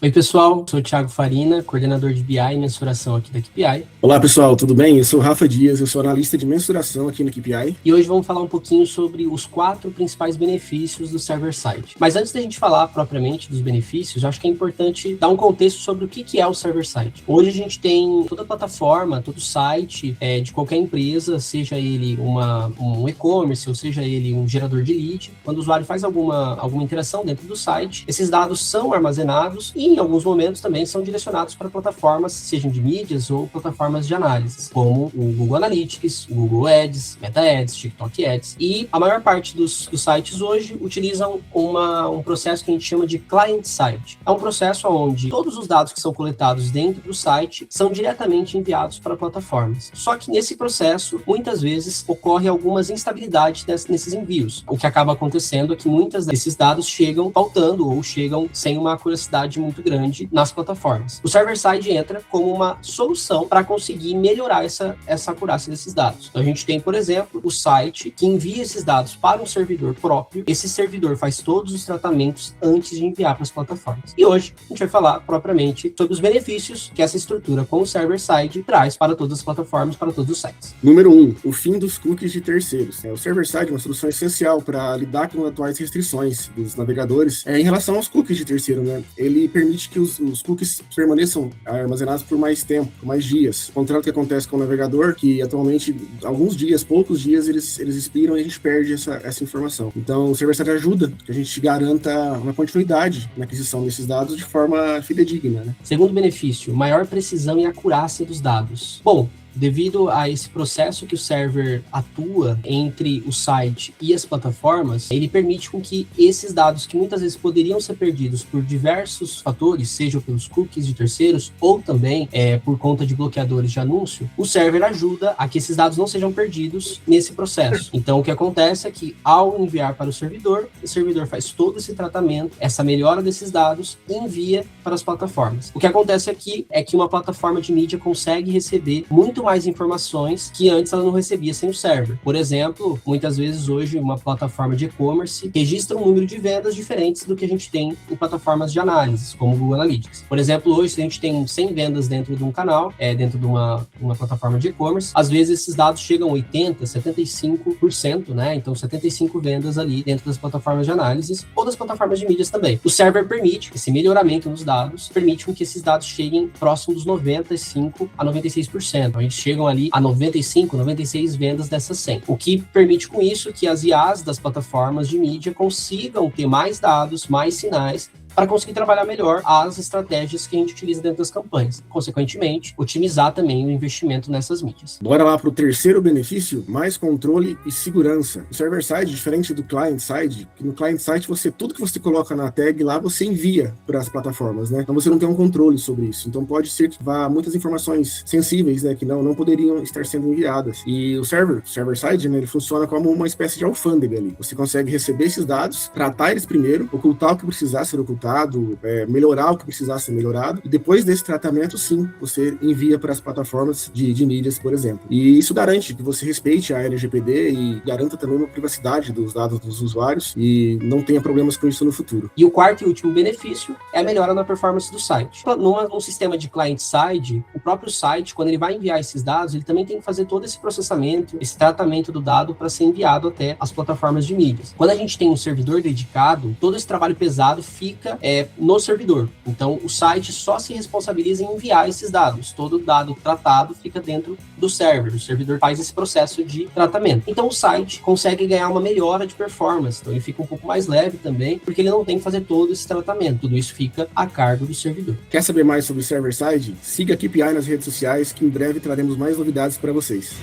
Oi, pessoal, sou o Thiago Farina, coordenador de BI e mensuração aqui da KPI. Olá, pessoal, tudo bem? Eu sou o Rafa Dias, eu sou analista de mensuração aqui na KPI. E hoje vamos falar um pouquinho sobre os 4 principais benefícios do server-side. Mas antes da gente falar propriamente dos benefícios, eu acho que é importante dar um contexto sobre o que é o server-side. Hoje a gente tem toda a plataforma, todo o site de qualquer empresa, seja ele um e-commerce ou seja ele um gerador de lead. Quando o usuário faz alguma interação dentro do site, esses dados são armazenados e em alguns momentos também são direcionados para plataformas, sejam de mídias ou plataformas de análise, como o Google Analytics, o Google Ads, Meta Ads, TikTok Ads. E a maior parte dos sites hoje utilizam um processo que a gente chama de client-side. É um processo onde todos os dados que são coletados dentro do site são diretamente enviados para plataformas. Só que nesse processo, muitas vezes, ocorre algumas instabilidades nesses envios. O que acaba acontecendo é que muitos desses dados chegam faltando ou chegam sem uma acuracidade muito grande nas plataformas. O server-side entra como uma solução para conseguir melhorar essa acurácia desses dados. Então, a gente tem, por exemplo, o site que envia esses dados para um servidor próprio. Esse servidor faz todos os tratamentos antes de enviar para as plataformas. E hoje, a gente vai falar propriamente sobre os benefícios que essa estrutura com o server-side traz para todas as plataformas, para todos os sites. Número 1, o fim dos cookies de terceiros. O server-side é uma solução essencial para lidar com as atuais restrições dos navegadores em relação aos cookies de terceiro, né? Ele permite que os cookies permaneçam armazenados por mais tempo, por mais dias. Ao contrário do que acontece com o navegador, que atualmente, alguns dias, poucos dias, eles expiram e a gente perde essa informação. Então, o server-side ajuda que a gente garanta uma continuidade na aquisição desses dados de forma fidedigna, né? Segundo benefício, maior precisão e acurácia dos dados. Bom, devido a esse processo que o server atua entre o site e as plataformas, ele permite com que esses dados que muitas vezes poderiam ser perdidos por diversos fatores, seja pelos cookies de terceiros ou também por conta de bloqueadores de anúncio, o server ajuda a que esses dados não sejam perdidos nesse processo. Então, o que acontece é que ao enviar para o servidor faz todo esse tratamento, essa melhora desses dados e envia para as plataformas. O que acontece aqui é que uma plataforma de mídia consegue receber muito mais informações que antes ela não recebia sem o server. Por exemplo, muitas vezes hoje uma plataforma de e-commerce registra um número de vendas diferentes do que a gente tem em plataformas de análise, como o Google Analytics. Por exemplo, hoje se a gente tem 100 vendas dentro de um canal, dentro de uma plataforma de e-commerce, às vezes esses dados chegam a 80%, 75%, né? Então 75 vendas ali dentro das plataformas de análise ou das plataformas de mídias também. O server permite, esse melhoramento nos dados, permite que esses dados cheguem próximo dos 95% a 96%. A gente chegam ali a 95, 96 vendas dessas 100. O que permite com isso que as IAs das plataformas de mídia consigam ter mais dados, mais sinais, para conseguir trabalhar melhor as estratégias que a gente utiliza dentro das campanhas. Consequentemente, otimizar também o investimento nessas mídias. Bora lá para o terceiro benefício, mais controle e segurança. O server-side, diferente do client-side, que no client-side tudo que você coloca na tag lá, você envia para as plataformas, né? Então você não tem um controle sobre isso. Então pode ser que vá muitas informações sensíveis, né, que não poderiam estar sendo enviadas. E o server-side, né, ele funciona como uma espécie de alfândega ali. Você consegue receber esses dados, tratar eles primeiro, ocultar o que precisar ser ocultado, melhorar o que precisar ser melhorado, e depois desse tratamento, sim, você envia para as plataformas de mídias, por exemplo. E isso garante que você respeite a LGPD e garanta também uma privacidade dos dados dos usuários e não tenha problemas com isso no futuro. E o quarto e último benefício é a melhora na performance do site. Num sistema de client-side, o próprio site, quando ele vai enviar esses dados, ele também tem que fazer todo esse processamento, esse tratamento do dado para ser enviado até as plataformas de mídias. Quando a gente tem um servidor dedicado, todo esse trabalho pesado fica no servidor. Então, o site só se responsabiliza em enviar esses dados. Todo dado tratado fica dentro do server. O servidor faz esse processo de tratamento. Então, o site consegue ganhar uma melhora de performance. Então, ele fica um pouco mais leve também, porque ele não tem que fazer todo esse tratamento. Tudo isso fica a cargo do servidor. Quer saber mais sobre o server-side? Siga a KPI nas redes sociais, que em breve traremos mais novidades para vocês.